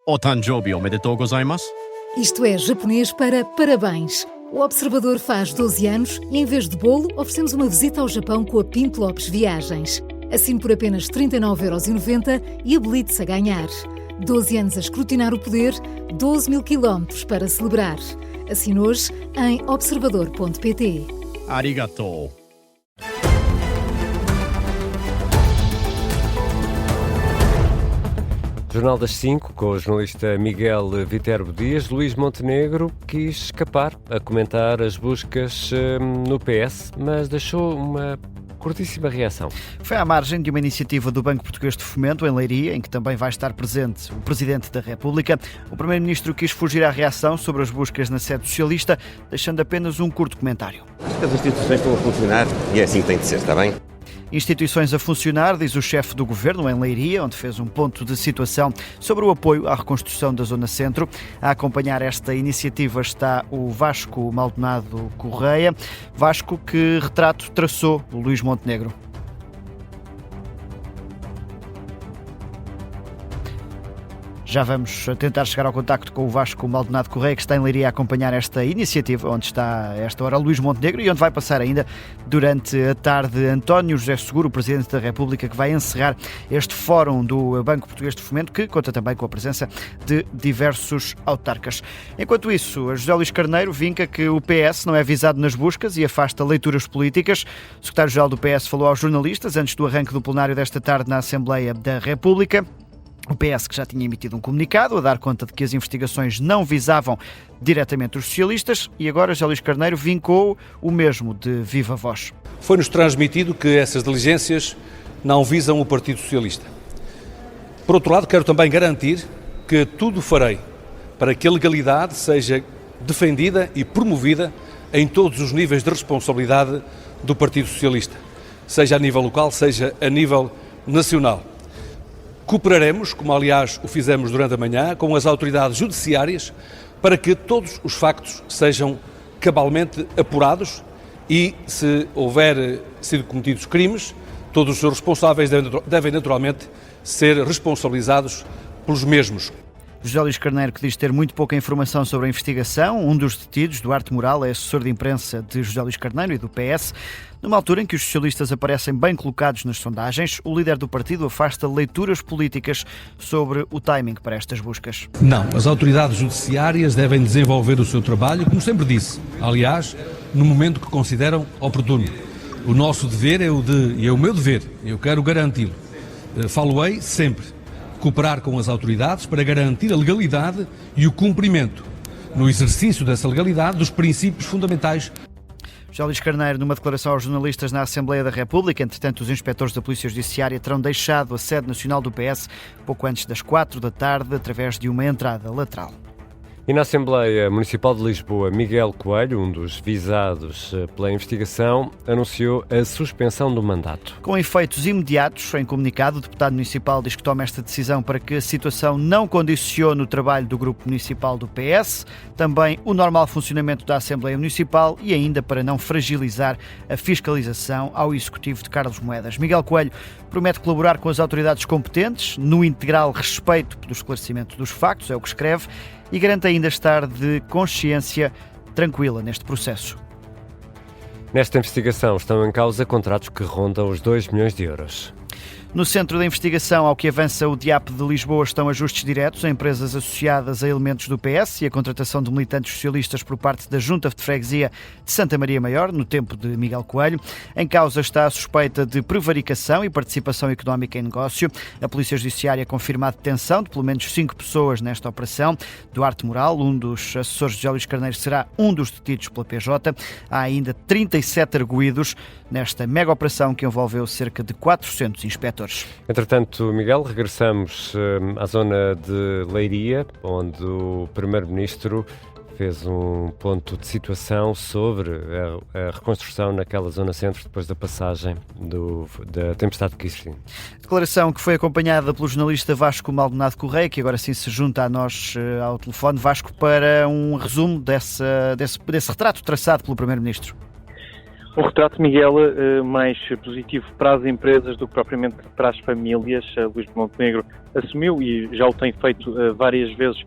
O Tanjobi omedetou gozaimasu. Isto é japonês para parabéns. O Observador faz 12 anos e, em vez de bolo, oferecemos uma visita ao Japão com a Pinto Lopes Viagens. Assine por apenas 39,90€ e habilite-se a ganhar. 12 anos a escrutinar o poder, 12 mil quilómetros para celebrar. Assine hoje em observador.pt. Arigatou. Jornal das 5, com o jornalista Miguel Viterbo Dias. Luís Montenegro quis escapar a comentar as buscas no PS, mas deixou uma curtíssima reação. Foi à margem de uma iniciativa do Banco Português de Fomento, em Leiria, em que também vai estar presente o Presidente da República. O Primeiro-Ministro quis fugir à reação sobre as buscas na sede socialista, deixando apenas um curto comentário. As instituições estão a funcionar e é assim que tem de ser, está bem? Instituições a funcionar, diz o chefe do Governo em Leiria, onde fez um ponto de situação sobre o apoio à reconstrução da Zona Centro. A acompanhar esta iniciativa está o Vasco Maldonado Correia. Vasco, que retrato traçou o Luís Montenegro? Já vamos tentar chegar ao contacto com o Vasco Maldonado Correia, que está em Leiria a acompanhar esta iniciativa, onde está a esta hora Luís Montenegro e onde vai passar ainda durante a tarde António José Seguro, o Presidente da República, que vai encerrar este fórum do Banco Português de Fomento, que conta também com a presença de diversos autarcas. Enquanto isso, a José Luís Carneiro vinca que o PS não é visado nas buscas e afasta leituras políticas. O secretário-geral do PS falou aos jornalistas antes do arranque do plenário desta tarde na Assembleia da República. O PS, que já tinha emitido um comunicado a dar conta de que as investigações não visavam diretamente os socialistas, e agora José Luís Carneiro vincou o mesmo de viva voz. Foi-nos transmitido que essas diligências não visam o Partido Socialista. Por outro lado, quero também garantir que tudo farei para que a legalidade seja defendida e promovida em todos os níveis de responsabilidade do Partido Socialista, seja a nível local, seja a nível nacional. Cooperaremos, como aliás o fizemos durante a manhã, com as autoridades judiciárias para que todos os factos sejam cabalmente apurados e, se houver sido cometidos crimes, todos os seus responsáveis devem naturalmente ser responsabilizados pelos mesmos. José Luís Carneiro, que diz ter muito pouca informação sobre a investigação. Um dos detidos, Duarte Moral, é assessor de imprensa de José Luís Carneiro e do PS. Numa altura em que os socialistas aparecem bem colocados nas sondagens, o líder do partido afasta leituras políticas sobre o timing para estas buscas. Não, as autoridades judiciárias devem desenvolver o seu trabalho, como sempre disse, aliás, no momento que consideram oportuno. O nosso dever é o meu dever, eu quero garanti-lo. Falo-ei sempre. Cooperar com as autoridades para garantir a legalidade e o cumprimento, no exercício dessa legalidade, dos princípios fundamentais. José Luís Carneiro, numa declaração aos jornalistas na Assembleia da República. Entretanto, os inspectores da Polícia Judiciária terão deixado a sede nacional do PS pouco antes das 4 da tarde, através de uma entrada lateral. E na Assembleia Municipal de Lisboa, Miguel Coelho, um dos visados pela investigação, anunciou a suspensão do mandato. Com efeitos imediatos, em comunicado, o deputado municipal diz que toma esta decisão para que a situação não condicione o trabalho do grupo municipal do PS, também o normal funcionamento da Assembleia Municipal e ainda para não fragilizar a fiscalização ao Executivo de Carlos Moedas. Miguel Coelho promete colaborar com as autoridades competentes no integral respeito pelo esclarecimento dos factos, é o que escreve, e garante ainda estar de consciência tranquila neste processo. Nesta investigação estão em causa contratos que rondam os 2 milhões de euros. No centro da investigação, ao que avança o DIAP de Lisboa, estão ajustes diretos a empresas associadas a elementos do PS e a contratação de militantes socialistas por parte da Junta de Freguesia de Santa Maria Maior, no tempo de Miguel Coelho. Em causa está a suspeita de prevaricação e participação económica em negócio. A Polícia Judiciária confirma a detenção de pelo menos 5 pessoas nesta operação. Duarte Moral, um dos assessores de José Luís Carneiro, será um dos detidos pela PJ. Há ainda 37 arguídos nesta mega operação que envolveu cerca de 400 inspectores. Entretanto, Miguel, regressamos à zona de Leiria, onde o Primeiro-Ministro fez um ponto de situação sobre a reconstrução naquela zona centro depois da passagem da tempestade Christine. Declaração que foi acompanhada pelo jornalista Vasco Maldonado Correia, que agora sim se junta a nós ao telefone. Vasco, para um resumo desse retrato traçado pelo Primeiro-Ministro. Um retrato, Miguel, mais positivo para as empresas do que propriamente para as famílias. Luís Montenegro assumiu, e já o tem feito várias vezes,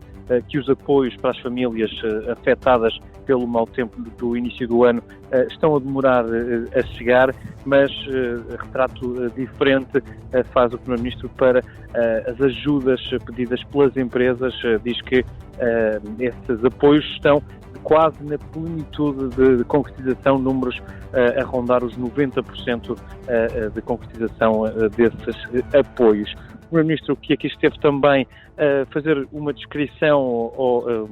que os apoios para as famílias afetadas pelo mau tempo do início do ano estão a demorar a chegar, mas retrato diferente faz o Primeiro-Ministro para as ajudas pedidas pelas empresas. Diz que esses apoios estão quase na plenitude de concretização, números a rondar os 90% de concretização desses apoios. O Primeiro-Ministro, que aqui esteve também a fazer uma descrição ou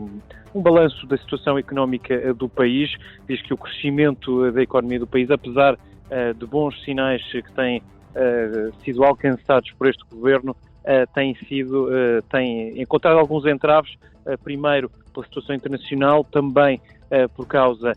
um balanço da situação económica do país, diz que o crescimento da economia do país, apesar de bons sinais que têm sido alcançados por este governo, tem encontrado alguns entraves, primeiro pela situação internacional, também por causa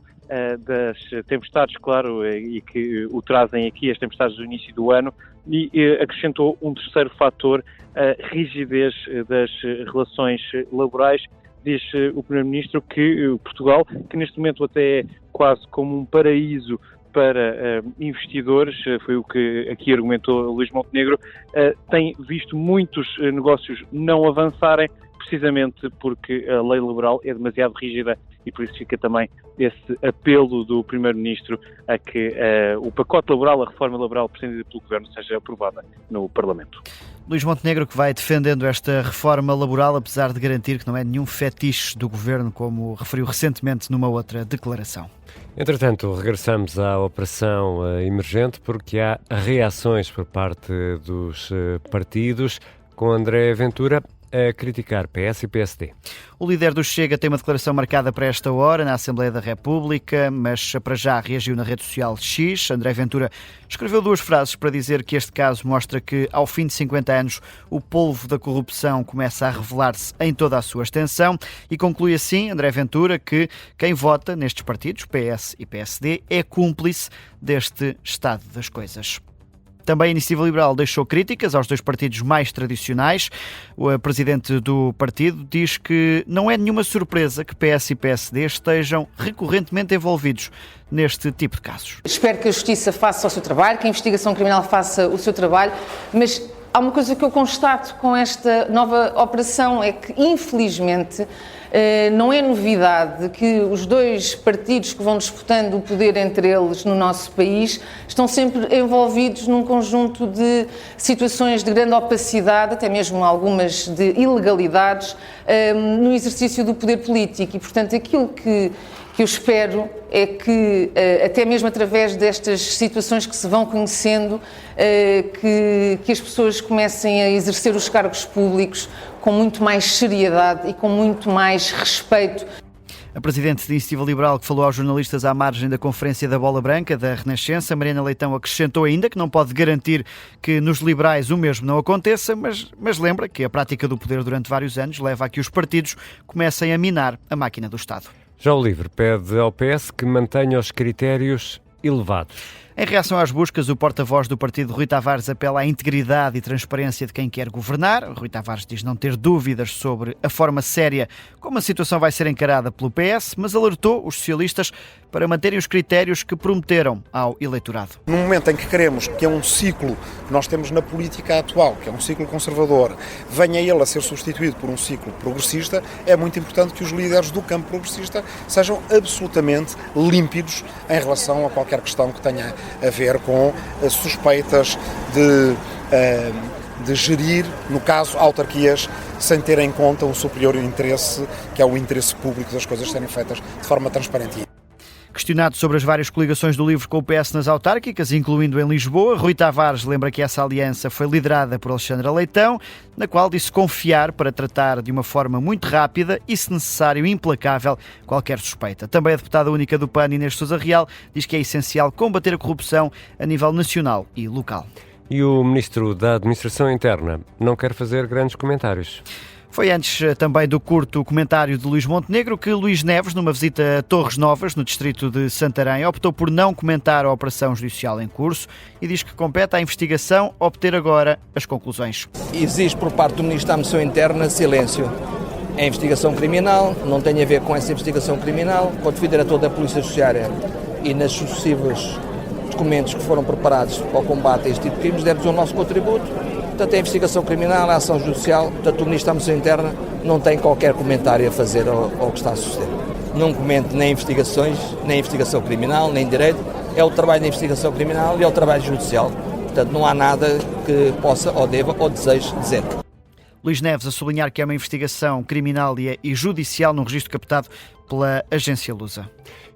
das tempestades, claro, e que o trazem aqui, as tempestades do início do ano, e acrescentou um terceiro fator, a rigidez das relações laborais. Diz o Primeiro-Ministro que Portugal, que neste momento até é quase como um paraíso para investidores, foi o que aqui argumentou Luís Montenegro, tem visto muitos negócios não avançarem, precisamente porque a lei laboral é demasiado rígida, e por isso fica também esse apelo do Primeiro-Ministro a que o pacote laboral, a reforma laboral pretendida pelo Governo, seja aprovada no Parlamento. Luís Montenegro, que vai defendendo esta reforma laboral, apesar de garantir que não é nenhum fetiche do Governo, como referiu recentemente numa outra declaração. Entretanto, regressamos à operação emergente, porque há reações por parte dos partidos, com André Ventura a criticar PS e PSD. O líder do Chega tem uma declaração marcada para esta hora na Assembleia da República, mas para já reagiu na rede social X. André Ventura escreveu 2 frases para dizer que este caso mostra que, ao fim de 50 anos, o polvo da corrupção começa a revelar-se em toda a sua extensão, e conclui assim, André Ventura, que quem vota nestes partidos, PS e PSD, é cúmplice deste estado das coisas. Também a Iniciativa Liberal deixou críticas aos 2 partidos mais tradicionais. O presidente do partido diz que não é nenhuma surpresa que PS e PSD estejam recorrentemente envolvidos neste tipo de casos. Espero que a Justiça faça o seu trabalho, que a investigação criminal faça o seu trabalho, mas há uma coisa que eu constato com esta nova operação, é que, infelizmente, não é novidade que os 2 partidos que vão disputando o poder entre eles no nosso país estão sempre envolvidos num conjunto de situações de grande opacidade, até mesmo algumas de ilegalidades, no exercício do poder político. E, portanto, aquilo que eu espero é que, até mesmo através destas situações que se vão conhecendo, que as pessoas comecem a exercer os cargos públicos com muito mais seriedade e com muito mais respeito. A presidente da Iniciativa Liberal, que falou aos jornalistas à margem da conferência da Bola Branca da Renascença, Mariana Leitão, acrescentou ainda que não pode garantir que nos liberais o mesmo não aconteça, mas lembra que a prática do poder durante vários anos leva a que os partidos comecem a minar a máquina do Estado. Já o LIVRE pede ao PS que mantenha os critérios elevados. Em reação às buscas, o porta-voz do partido, Rui Tavares, apela à integridade e transparência de quem quer governar. Rui Tavares diz não ter dúvidas sobre a forma séria como a situação vai ser encarada pelo PS, mas alertou os socialistas para manterem os critérios que prometeram ao eleitorado. No momento em que queremos que é um ciclo que nós temos na política atual, que é um ciclo conservador, venha ele a ser substituído por um ciclo progressista, é muito importante que os líderes do campo progressista sejam absolutamente límpidos em relação a qualquer questão que tenha a ver com suspeitas de gerir, no caso, autarquias sem ter em conta o superior interesse, que é o interesse público das coisas serem feitas de forma transparente. Questionado sobre as várias coligações do LIVRE com o PS nas autárquicas, incluindo em Lisboa, Rui Tavares lembra que essa aliança foi liderada por Alexandra Leitão, na qual disse confiar para tratar de uma forma muito rápida e, se necessário, implacável qualquer suspeita. Também a deputada única do PAN, Inês Sousa Real, diz que é essencial combater a corrupção a nível nacional e local. E o Ministro da Administração Interna não quer fazer grandes comentários. Foi antes também do curto comentário de Luís Montenegro que Luís Neves, numa visita a Torres Novas, no distrito de Santarém, optou por não comentar a operação judicial em curso e diz que compete à investigação obter agora as conclusões. Exige por parte do Ministro da Administração Interna silêncio. É investigação criminal, não tem a ver com essa investigação criminal, com o devido diretor da Polícia Judiciária e nas sucessivas documentos que foram preparados para o combate a este tipo de crimes, demos o nosso contributo. Portanto, a investigação criminal, a ação judicial, portanto, o Ministro da Administração Interna não tem qualquer comentário a fazer ao que está a suceder. Não comento nem investigações, nem investigação criminal, nem direito. É o trabalho da investigação criminal e é o trabalho judicial. Portanto, não há nada que possa, ou deva, ou deseje dizer. Luís Neves a sublinhar que é uma investigação criminal e judicial num registro captado pela agência Lusa.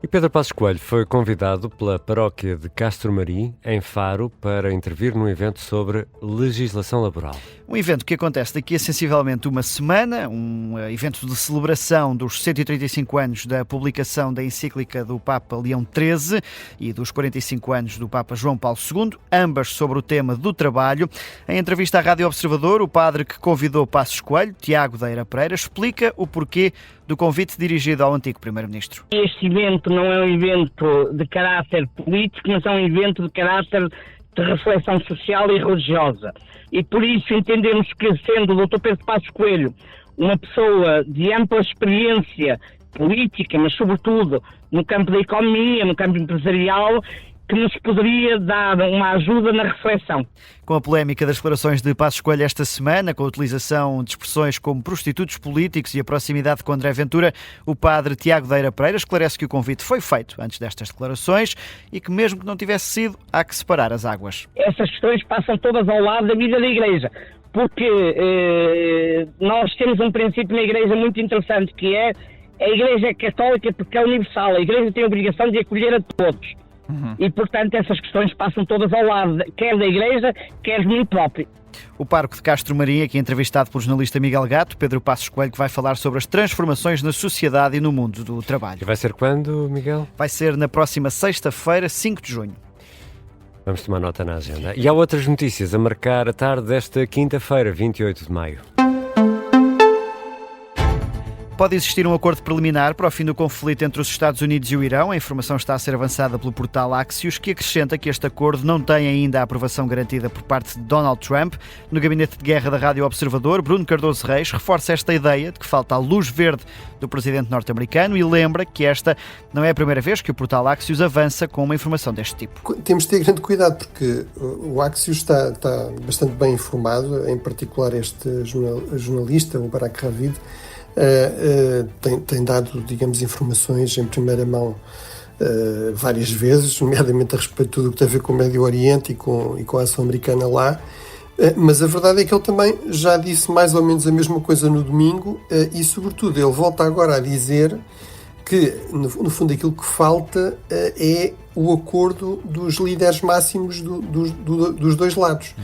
E Pedro Passos Coelho foi convidado pela paróquia de Castro Marim, em Faro, para intervir num evento sobre legislação laboral. Um evento que acontece daqui a sensivelmente uma semana, um evento de celebração dos 135 anos da publicação da encíclica do Papa Leão XIII e dos 45 anos do Papa João Paulo II, ambas sobre o tema do trabalho. Em entrevista à Rádio Observador, o padre que convidou Passos Coelho, Tiago Deira Pereira, explica o porquê do convite dirigido ao antigo Primeiro-Ministro. Este evento não é um evento de caráter político, mas é um evento de caráter de reflexão social e religiosa. E por isso entendemos que, sendo o Dr. Pedro Passos Coelho uma pessoa de ampla experiência política, mas sobretudo no campo da economia, no campo empresarial, que nos poderia dar uma ajuda na reflexão. Com a polémica das declarações de Passos Coelho esta semana, com a utilização de expressões como prostitutos políticos e a proximidade com André Ventura, o padre Tiago Deira Pereira esclarece que o convite foi feito antes destas declarações e que, mesmo que não tivesse sido, há que separar as águas. Essas questões passam todas ao lado da vida da Igreja, porque nós temos um princípio na Igreja muito interessante, que é a Igreja é católica porque é universal, a Igreja tem a obrigação de acolher a todos. E, portanto, essas questões passam todas ao lado, quer da Igreja, quer de mim próprio. O pároco de Castro Marim, aqui entrevistado pelo jornalista Miguel Gato, Pedro Passos Coelho, que vai falar sobre as transformações na sociedade e no mundo do trabalho. E vai ser quando, Miguel? Vai ser na próxima sexta-feira, 5 de junho. Vamos tomar nota na agenda. E há outras notícias a marcar a tarde desta quinta-feira, 28 de maio. Pode existir um acordo preliminar para o fim do conflito entre os Estados Unidos e o Irão. A informação está a ser avançada pelo portal Axios, que acrescenta que este acordo não tem ainda a aprovação garantida por parte de Donald Trump. No gabinete de guerra da Rádio Observador, Bruno Cardoso Reis reforça esta ideia de que falta a luz verde do presidente norte-americano e lembra que esta não é a primeira vez que o portal Axios avança com uma informação deste tipo. Temos de ter grande cuidado porque o Axios está bastante bem informado, em particular este jornalista, o Barak Ravid, tem dado, digamos, informações em primeira mão várias vezes, nomeadamente a respeito de tudo o que tem a ver com o Médio Oriente e com a ação americana lá, mas a verdade é que ele também já disse mais ou menos a mesma coisa no domingo e, sobretudo, ele volta agora a dizer que, no fundo, aquilo que falta é o acordo dos líderes máximos dos dois lados.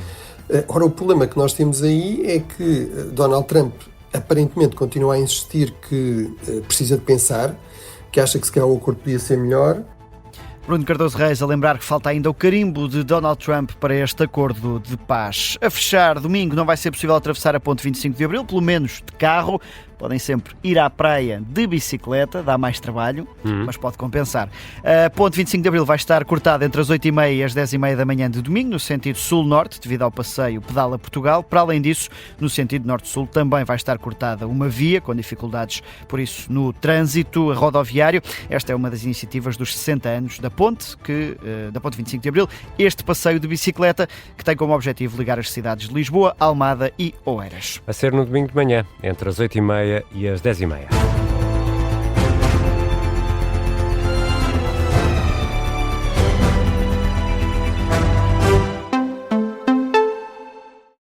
Ora, o problema que nós temos aí é que Donald Trump aparentemente continua a insistir que precisa de pensar, que acha que se calhar o acordo podia ser melhor. Bruno Cardoso Reis a lembrar que falta ainda o carimbo de Donald Trump para este acordo de paz. A fechar, domingo não vai ser possível atravessar a ponte 25 de Abril, pelo menos de carro. Podem sempre ir à praia de bicicleta, dá mais trabalho, mas pode compensar. A ponte 25 de Abril vai estar cortada entre as 8h30 e as 10h30 da manhã de domingo, no sentido sul-norte, devido ao passeio Pedala Portugal. Para além disso, no sentido norte-sul, também vai estar cortada uma via, com dificuldades, por isso, no trânsito rodoviário. Esta é uma das iniciativas dos 60 anos da ponte, da ponte 25 de Abril, este passeio de bicicleta que tem como objetivo ligar as cidades de Lisboa, Almada e Oeiras. A ser no domingo de manhã, entre as 8h30 e as 10h30.